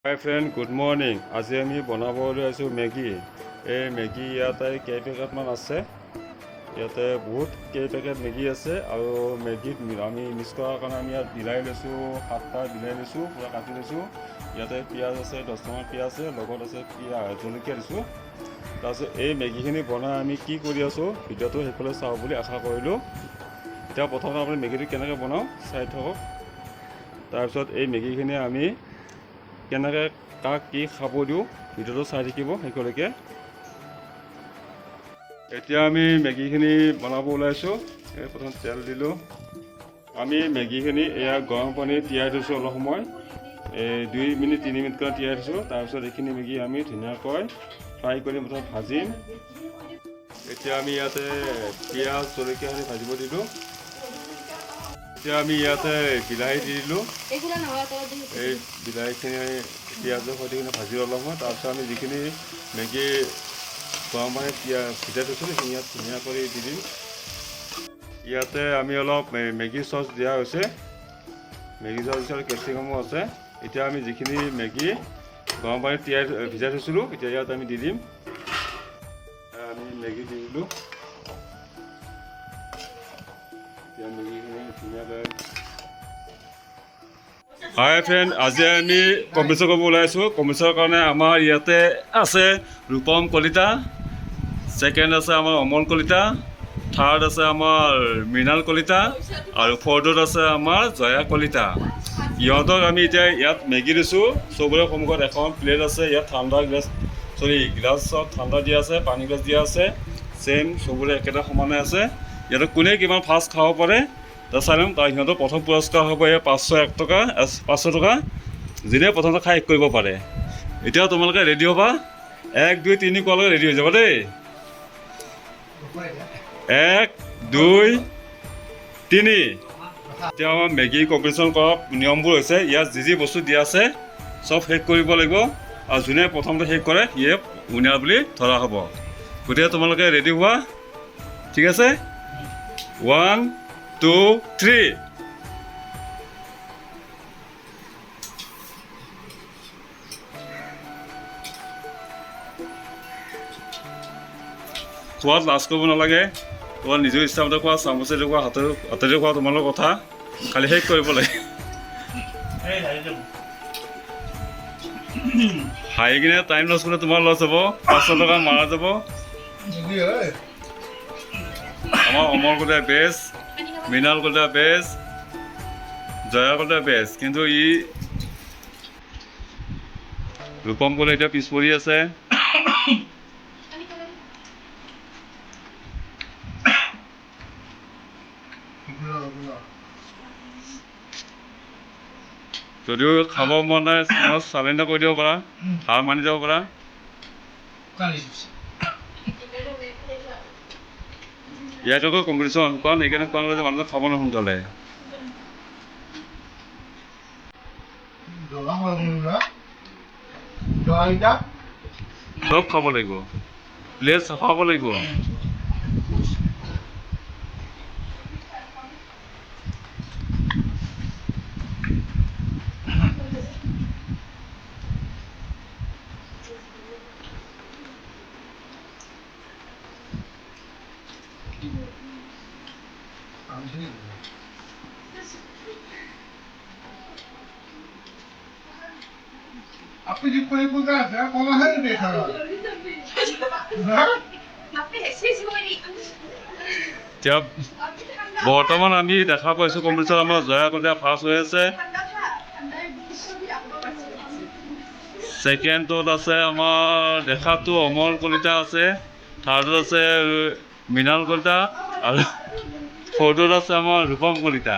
হাই friend, good morning. আজি আমি বনাবলৈ আছোঁ মেগী। এই মেগী ইয়াতে কেইপেকেটমান আছে। ইয়াতে বহুত কেইপেকেট মেগী আছে আৰু মেগীত আমি মিক্স কৰাৰ কাৰণে আমি ইয়াত বিলাহী লৈছোঁ, 7টা বিলাহী লৈছোঁ, পূৰা কাটি লৈছোঁ। ইয়াতে পিঁয়াজ আছে, 10টামান পিঁয়াজ আছে, লগত আছে জলকীয়া দিছোঁ। তাৰপিছত এই মেগীখিনি বনাই আমি কি কৰি আছোঁ ভিডিঅ'টো সেইফালে চাওঁ বুলি আশা কৰিলোঁ। এতিয়া প্ৰথমতে আপুনি মেগীটো কেনেকৈ বনাওঁ চাই থাকক। তাৰপিছত এই মেগীখিনি আমি কেনেকৈ কাক কি খাব দিওঁ ভিডিঅ'টো চাই থাকিব শেষলৈকে। এতিয়া আমি মেগীখিনি বনাব ওলাইছোঁ। এই প্ৰথম তেল দিলোঁ। আমি মেগীখিনি এয়া গৰম পানীত তিয়াই থৈছোঁ অলপ সময়, 2 মিনিট 3 মিনিটকৈ তিয়াই থৈছোঁ। তাৰপিছত এইখিনি মেগী আমি ধুনীয়াকৈ ফ্ৰাই কৰি প্ৰথম ভাজিম। এতিয়া আমি ইয়াতে পিঁয়াজ জলকীয়াখিনি ভাজিব দিলোঁ। এতিয়া আমি ইয়াতে বিলাহী দি দিলোঁ। এই বিলাহীখিনি পিঁয়াজৰ সৈতে ভাজি অলপ হয়। তাৰপিছত আমি যিখিনি মেগী গৰম পানীত ভিজাই থৈছোঁ সেইখিনি ইয়াত ধুনীয়া কৰি দি দিম। ইয়াতে আমি অলপ মেগী চচ দিয়া হৈছে। মেগী চচ আৰু কেপচিকামো আছে। এতিয়া আমি যিখিনি মেগী গৰম পানীত ভিজাই থৈছিলোঁ এতিয়া ইয়াত আমি দি দিম। আমি মেগী দি দিলোঁ। এতিয়া মেগীখিনি ধুনীয়াকৈ। হাই ফ্ৰেণ্ড, আজি আমি কম্পিটিশ্যন কৰিব ওলাইছোঁ। কম্পিটিশ্যনৰ কাৰণে আমাৰ ইয়াতে আছে ৰূপম কলিতা, ছেকেণ্ড আছে আমাৰ অমল কলিতা, থাৰ্ড আছে আমাৰ মৃণাল কলিতা আৰু ফ'ৰ্থত আছে আমাৰ জয়া কলিতা। ইহঁতক আমি এতিয়া ইয়াত মেগী দিছোঁ। চবৰে সন্মুখত এখন প্লেট আছে। ইয়াত গিলাছত ঠাণ্ডা দিয়া আছে, পানী গিলাচ দিয়া আছে। ছেম চবৰে একেটা সমানে আছে। ইয়াতে কোনে কিমান ফাষ্ট খাব পাৰে চাই ল'ম। তাৰ সিহঁতৰ প্ৰথম পুৰস্কাৰ হ'ব এয়া 501 টকা, 500 টকা, যোনে প্ৰথমতে খাই শেষ কৰিব পাৰে। এতিয়া তোমালোকে ৰেডি হ'বা। 1 2 3 কোৱালৈকে ৰেডি হৈ যাবা দেই। 1 2 3। এতিয়া আমাৰ মেগী কম্পিটিশ্যন কৰা নিয়মবোৰ হৈছে ইয়াত যি বস্তু দিয়া আছে চব শেষ কৰিব লাগিব আৰু যোনে প্ৰথমতে শেষ কৰে সিয়ে উইনাৰ বুলি ধৰা হ'ব। গতিকে তোমালোকে ৰেডি হোৱা, ঠিক আছে? 1 2 3। খোৱাত লাজ কৰিব নালাগে। তোমাৰ নিজৰ ইচ্ছামতে খোৱা, চামুচেৰে খোৱা, হাতেৰে খোৱা, তোমালোকৰ কথা। খালি শেষ কৰিব লাগে। হাৰি কিনে টাইম লছ কৰিলে তোমাৰ লছ হ'ব, 500 টকা মাৰা যাব। আমাৰ Amar Kalita best, Mrinal Kalita best, Jaya Kalita best, কিন্তু ৰূপম কলিতা এতিয়া পিছ পৰি আছে। যদিও খাব মন নাই চালেণ্ডাৰ কৰি দিব পাৰা, হাৰ মানি যাব পাৰা। ইয়াত আকৌ কম্পিটিশ্যন, কাৰণ সেইকাৰণে কোৱা যে মানুহে খাব নহয় সোনকালে। চব খাব লাগিব, প্লেট চাফা হ'ব লাগিব। আপনি যে করে বলতে আছে বলা হয় না খারাপ এতিয়া বৰ্তমান আমি দেখা পাইছোঁ কম্পিটিশ্যন আমাৰ জয়া কলিতা ফাৰ্ষ্ট হৈ আছে। ছেকেণ্ডত আছে আমাৰ দেখাতো অমল কলিতা আছে, থাৰ্ডত আছে মৃণাল কলিতা আৰু ফ'ৰ্থত আছে আমাৰ ৰূপম কলিতা।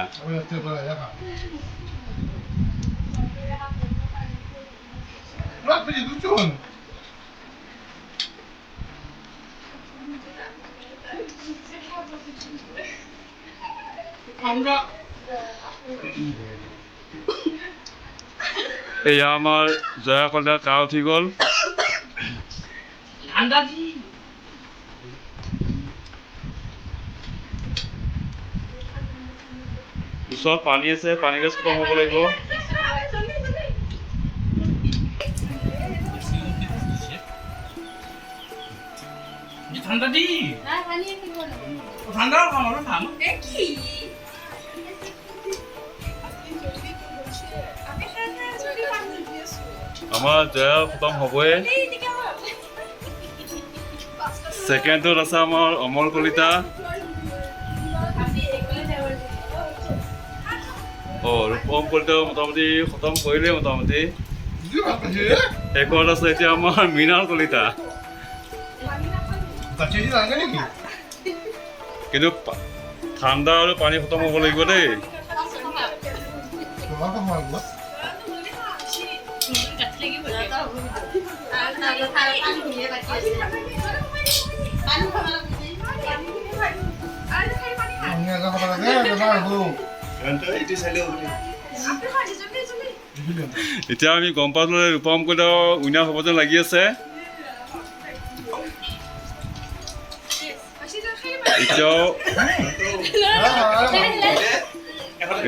এয়া আমাৰ জয়া কলিতা কা উঠি গ'ল। ওচৰত পানী আছে, পানী গেছ কমাব লাগিব। ঠাণ্ডা দি নাই পানীয়ে কিনিব ঠাণ্ডা খাম আৰু খাম কি আমাৰ জয়া খতম হ'বই ছেকেণ্ডত আছে আমাৰ অমল কলিতা ৰূপম কলিতা মোটামুটি খতম কৰিলেই মোটামুটি শেষত আছে এতিয়া আমাৰ মৃণাল কলিতা কিন্তু ঠাণ্ডা আৰু পানী খতম হ'ব লাগিব দেই এতিয়া আমি গম পালো ৰূপম কলিতা উইনাৰ হ'ব যেন লাগি আছে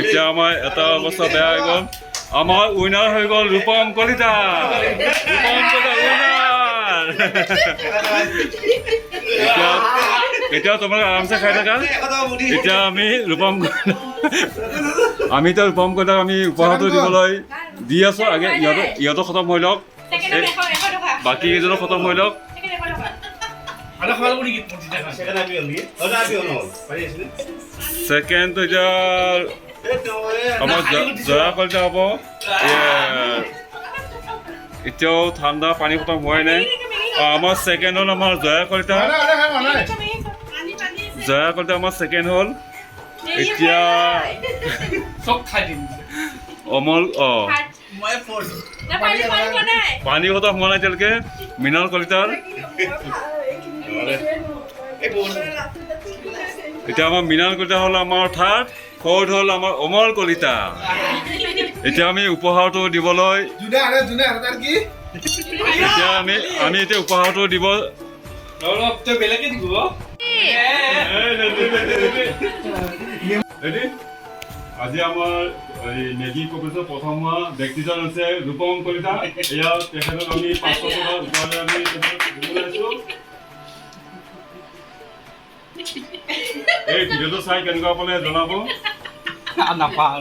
এতিয়া আমাৰ এটা অৱস্থা বেয়া হৈ গ'ল আমাৰ উইনাৰ হৈ গ'ল ৰূপম কলিতা উইনাৰ এতিয়া তোমালোকে আৰামছে খাই থাকা এতিয়া আমি ৰূপম এতিয়া ৰূপম কলিতাক আমি উপহাৰটো দিবলৈ দি আছোঁ আগে ইহঁতৰ খতম হৈ লওক বাকী কেইজনৰ খতম হৈ লওক ছেকেণ্ড এতিয়া আমাৰ জয়া কলিতা হ'ব এতিয়াও ঠাণ্ডা পানী খতম হোৱাই নাই আমাৰ ছেকেণ্ড হ'ল আমাৰ জয়া কলিতা আমাৰ ছেকেণ্ড হ'ল এতিয়া চব খাই দিম অমল মই ফোৰ্ড পানী খতম হোৱা নাই এতিয়ালৈকে মৃণাল কলিতাৰ এতিয়া আমাৰ মৃণাল কলিতা হ'ল আমাৰ থাৰ্ড ফ'ৰ্থ হ'ল আমাৰ অমল কলিতা এতিয়া আমি উপহাৰটো দিবলৈ এতিয়া আমি এতিয়া উপহাৰটো দিব অলপ তই বেলেগে দিব আজি আমাৰ মেগী কপিছৰ প্ৰথম হোৱা ব্যক্তিজন হৈছে ৰূপম কলিতা এয়া তেখেতক আমি 500 টকা উপহাৰে আমি দিবলৈ আছোঁ এই ভিডিঅ'টো চাই কেনেকুৱা পালে জনাব নাপাওঁ